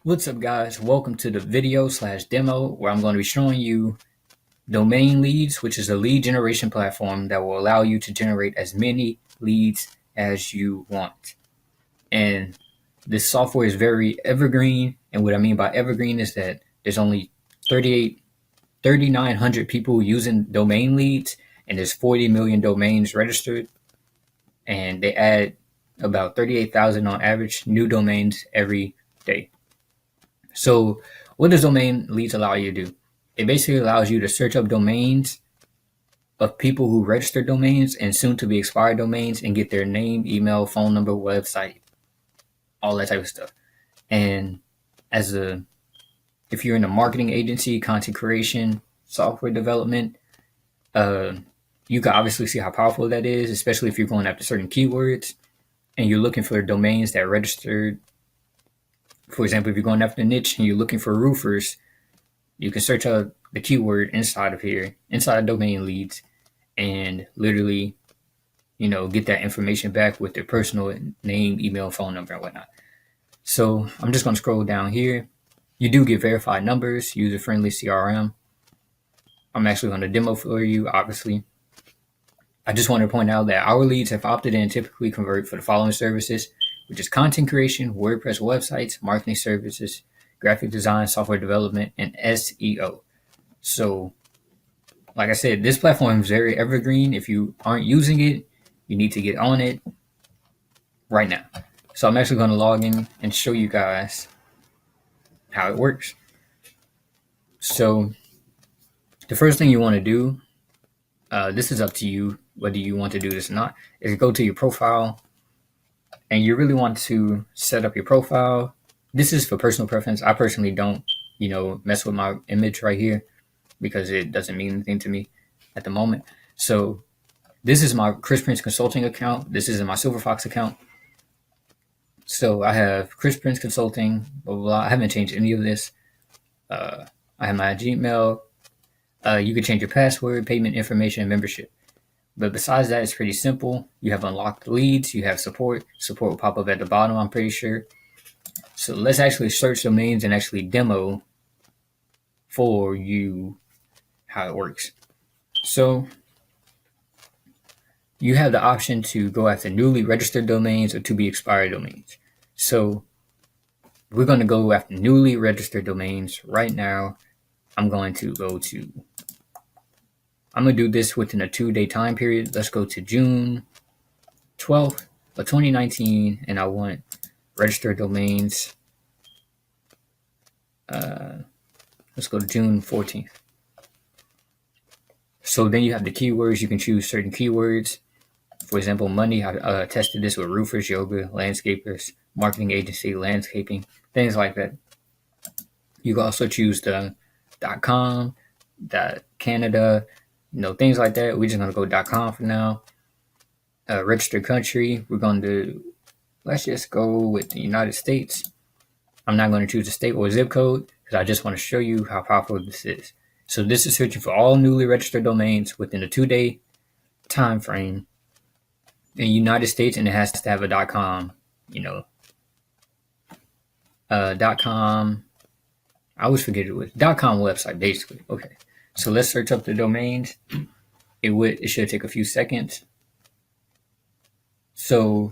What's up, guys? Welcome to the video slash demo where I'm going to be showing you Domain Leads, which is a lead generation platform that will allow you to generate as many leads as you want. And this software is very evergreen. And what I mean by evergreen is that there's only 3,900 people using Domain Leads, and there's 40 million domains registered. And they add about 38,000 on average new domains every day. So what does Domain Leads allow you to do? It basically allows you to search up domains of people who register domains and soon to be expired domains and get their name, email, phone number, website, all that type of stuff. And if you're in a marketing agency, content creation, software development, you can obviously see how powerful that is, especially if you're going after certain keywords and you're looking for domains that registered. For example, if you're going after a niche and you're looking for roofers, you can search out the keyword inside of here, inside Domain Leads, and literally, get that information back with their personal name, email, phone number, and whatnot. So I'm just going to scroll down here. You do get verified numbers, user-friendly CRM. I'm actually going to demo for you, obviously. I just want to point out that our leads have opted in typically convert for the following services, which is content creation, WordPress websites, marketing services, graphic design, software development, and SEO. So, like I said, this platform is very evergreen. If you aren't using it, you need to get on it right now. So I'm actually going to log in and show you guys how it works. So the first thing you want to do, this is up to you whether you want to do this or not, is go to your profile, and you really want to set up your profile. This is for personal preference. I personally don't, mess with my image right here because it doesn't mean anything to me at the moment. So this is my Chris Prince Consulting account. This is my SilverFox account. So I have Chris Prince Consulting, blah, blah, blah. I haven't changed any of this. I have my Gmail. You can change your password, payment information, and membership. But besides that, it's pretty simple. You have unlocked leads. You have support. Support will pop up at the bottom, I'm pretty sure. So let's actually search domains and actually demo for you how it works. So you have the option to go after newly registered domains or to be expired domains. So we're going to go after newly registered domains right now. I'm going to do this within a 2-day time period. Let's go to June 12th of 2019, and I want registered domains. Let's go to June 14th. So then you have the keywords. You can choose certain keywords. For example, money. I tested this with roofers, yoga, landscapers, marketing agency, landscaping, things like that. You can also choose the .com, .canada, things like that. We're just going to go .com for now. Registered country, let's just go with the United States. I'm not going to choose a state or zip code because I just want to show you how powerful this is. So this is searching for all newly registered domains within a 2-day time frame in the United States, and it has to have a .com, .com. I always forget it was .com website, basically. Okay, so let's search up the domains. It should take a few seconds. So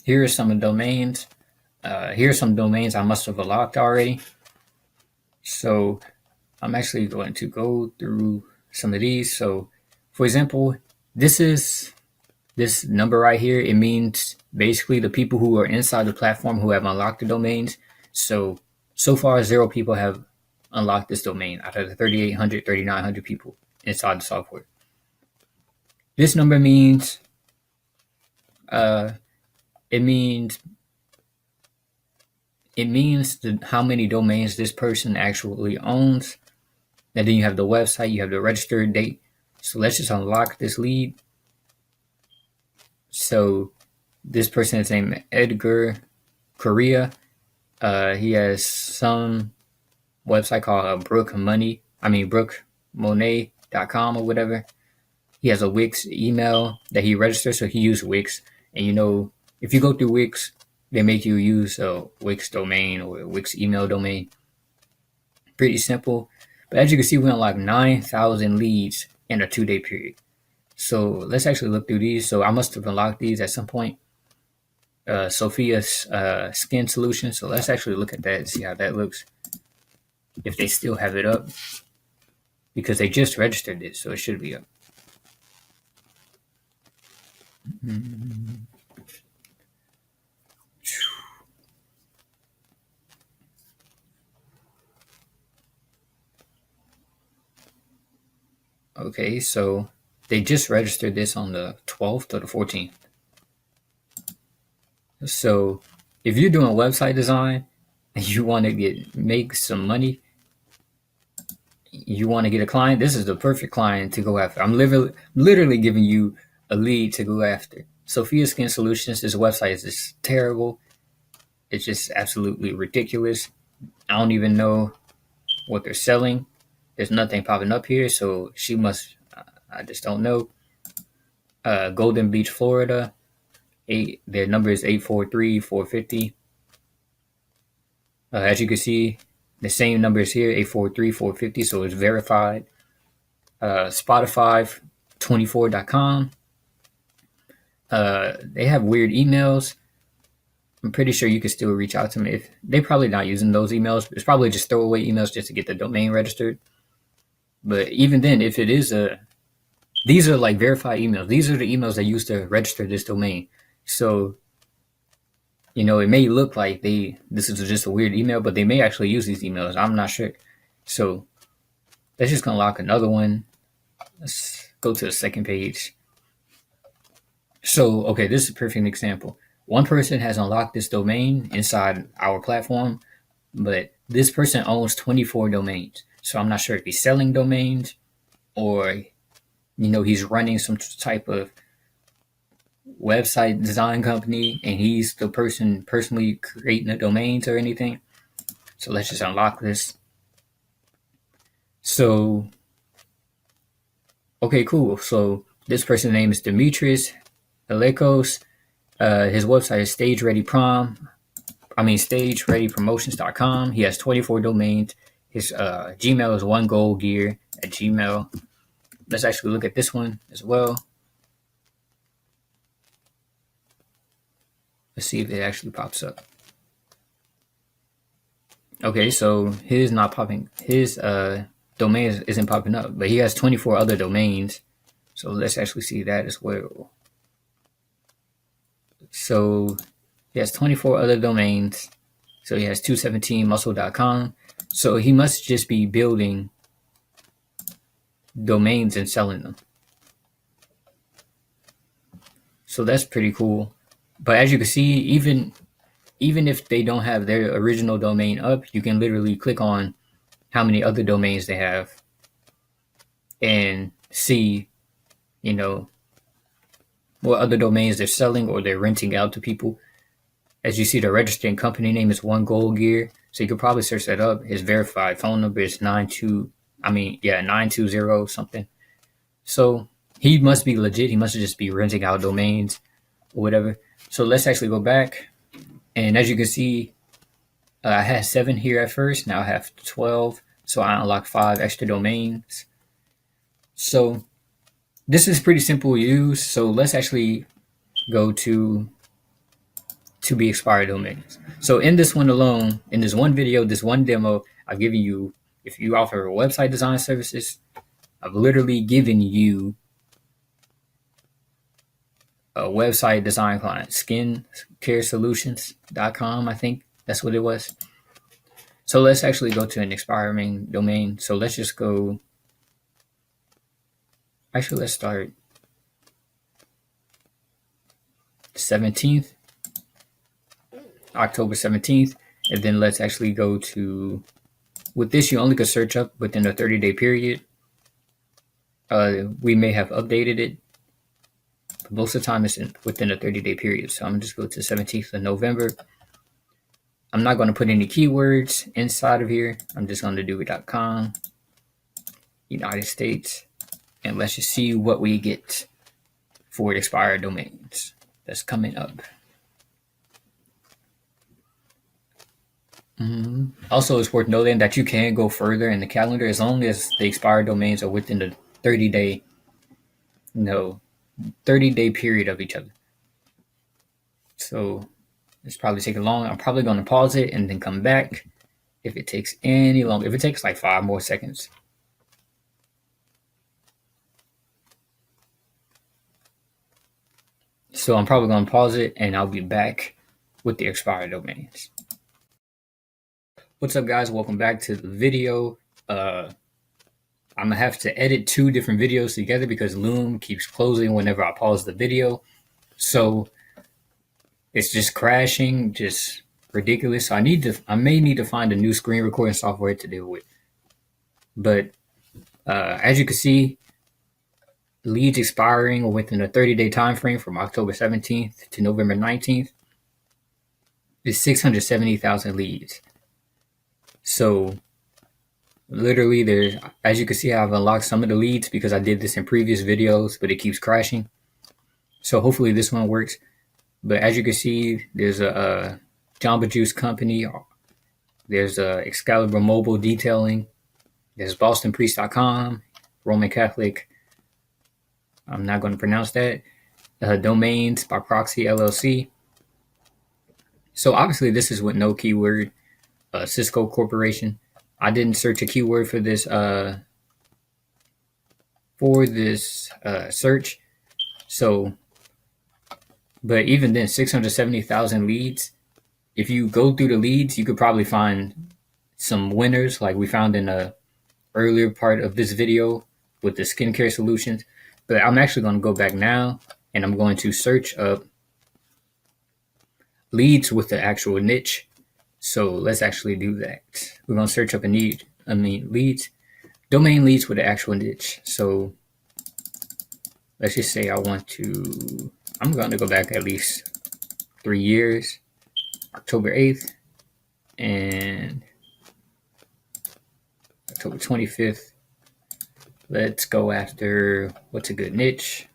here are some of the domains. Here are some domains I must have unlocked already. So I'm actually going to go through some of these. So for example, this number right here, it means basically the people who are inside the platform who have unlocked the domains. So far, 0 people have unlocked this domain out of the 3,800, 3,900 people inside the software. This number means, it means how many domains this person actually owns. And then you have the website, you have the registered date. So let's just unlock this lead. So this person is named Edgar Correa. He has some website called brookmonet.com or whatever. He has a Wix email that he registered, so he used Wix. And if you go through Wix, they make you use a Wix domain or a Wix email domain. Pretty simple. But as you can see, we unlocked 9,000 leads in a 2-day period. So let's actually look through these. So I must have unlocked these at some point. Sophia's Skin Solution. So let's actually look at that and see how that looks. If they still have it up. Because they just registered it, so it should be up. Okay, so they just registered this on the 12th or the 14th. So if you're doing website design and you want to make some money, you want to get a client, this is the perfect client to go after. I'm literally giving you a lead to go after. Sophia Skin Solutions, this website is just terrible. It's just absolutely ridiculous. I don't even know what they're selling. There's nothing popping up here, so she must, I just don't know. Golden Beach, Florida. Their number is 843-450. As you can see, the same numbers here, 843-450, so it's verified. Spotify24.com. They have weird emails. I'm pretty sure you can still reach out to them. If they're probably not using those emails, it's probably just throwaway emails just to get the domain registered. But even then, if it is these are like verified emails. These are the emails they use to register this domain. So, it may look like this is just a weird email, but they may actually use these emails. I'm not sure. So let's just unlock another one. Let's go to the second page. So, okay, this is a perfect example. One person has unlocked this domain inside our platform, but this person owns 24 domains. So I'm not sure if he's selling domains or, he's running some type of website design company and he's the person personally creating the domains or anything. So let's just unlock this. So, okay, cool. So this person's name is Demetrius Alekos. His website is StageReadyPromotions.com. He has 24 domains. His Gmail is onegoalgear@gmail. Let's actually look at this one as well. Let's see if it actually pops up. Okay, so his not popping. His domain isn't popping up, but he has 24 other domains. So let's actually see that as well. So he has 24 other domains. So he has 217muscle.com. So he must just be building domains and selling them. So that's pretty cool. But as you can see, even if they don't have their original domain up, you can literally click on how many other domains they have and see, what other domains they're selling or they're renting out to people. As you see, the registering company name is One Goal Gear. So you could probably search that up. His verified phone number is 920 something. So he must be legit. He must just be renting out domains or whatever. So let's actually go back. And as you can see, I had 7 here at first. Now I have 12. So I unlocked 5 extra domains. So this is pretty simple to use. So let's actually go to be expired domains. So in this one alone, in this one video, this one demo, I've given you, if you offer website design services, I've literally given you a website design client, skincaresolutions.com, I think that's what it was. So let's actually go to an expiring domain. So let's just go, actually let's start 17th, October 17th, and then let's actually go to, with this you only could search up within a 30-day period. We may have updated it, but most of the time it's within a 30-day period. So I'm gonna just go to 17th of November. I'm not going to put any keywords inside of here. I'm just going to do .com, United States, and let's just see what we get for expired domains that's coming up. Also, it's worth noting that you can go further in the calendar as long as the expired domains are within the 30-day, no, 30-day period of each other. So it's probably taking long. I'm probably going to pause it and then come back if it takes any longer. If it takes like 5 more seconds. So I'm probably going to pause it and I'll be back with the expired domains. What's up, guys? Welcome back to the video. I'm gonna have to edit 2 different videos together because Loom keeps closing whenever I pause the video. So it's just crashing, just ridiculous. So I may need to find a new screen recording software to deal with. But as you can see, leads expiring within a 30-day time frame from October 17th to November 19th is 670,000 leads. So literally there's, as you can see, I've unlocked some of the leads because I did this in previous videos, but it keeps crashing. So hopefully this one works. But as you can see, there's a Jamba Juice company. There's Excalibur Mobile Detailing. There's BostonPriest.com, Roman Catholic. I'm not going to pronounce that. Domains by Proxy LLC. So obviously this is with no keyword. Cisco Corporation. I didn't search a keyword for this search. So, but even then, 670,000 leads. If you go through the leads, you could probably find some winners like we found in a earlier part of this video with the skincare solutions. But I'm actually going to go back now and I'm going to search up leads with the actual niche. So let's actually do that. We're going to search up leads, domain leads with the actual niche. So let's just say I'm going to go back at least 3 years, October 8th and October 25th. Let's go after, what's a good niche?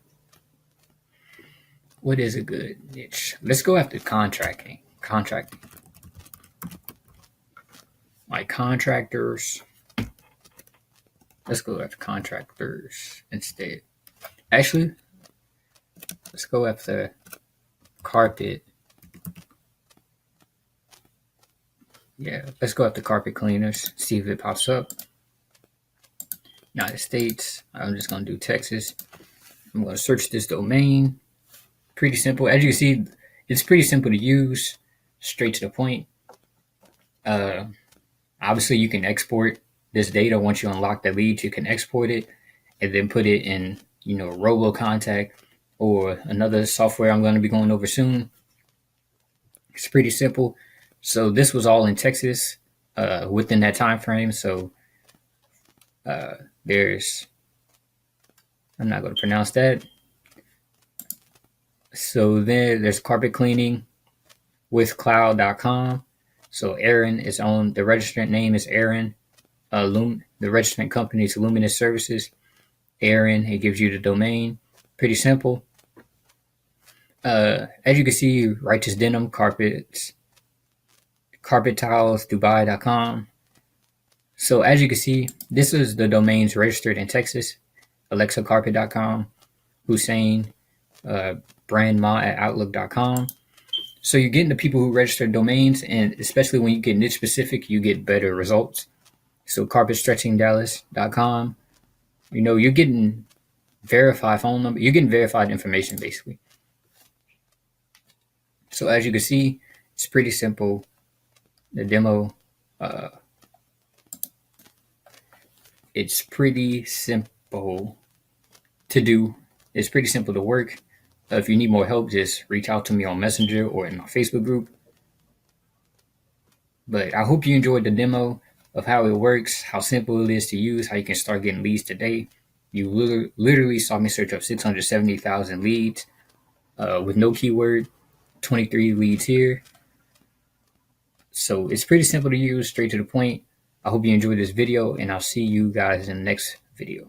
What is a good niche? Let's go after contracting. Like contractors. Let's go after contractors instead. Actually, let's go after carpet. Yeah, let's go after carpet cleaners. See if it pops up. United States. I'm just going to do Texas. I'm going to search this domain. Pretty simple. As you can see, it's pretty simple to use. Straight to the point. Obviously, you can export this data once you unlock the lead. You can export it and then put it in, RoboContact or another software I'm going to be going over soon. It's pretty simple. So this was all in Texas within that time frame. So I'm not going to pronounce that. So there's carpet cleaning with cloud.com. So Aaron is on, the registrant name is Aaron. The registrant company is Luminous Services. Aaron, it gives you the domain. Pretty simple. As you can see, Righteous Denim Carpets, Carpet Tiles, Dubai.com. So as you can see, this is the domains registered in Texas. AlexaCarpet.com, Hussein, Brandma at Outlook.com. So you're getting the people who register domains, and especially when you get niche specific, you get better results. So carpetstretchingdallas.com, you're getting verified phone number. You're getting verified information, basically. So as you can see, it's pretty simple. The demo, it's pretty simple to do. It's pretty simple to work. If you need more help, just reach out to me on Messenger or in my Facebook group. But I hope you enjoyed the demo of how it works, how simple it is to use, how you can start getting leads today. You literally saw me search up 670,000 leads with no keyword, 23 leads here. So it's pretty simple to use, straight to the point. I hope you enjoyed this video, and I'll see you guys in the next video.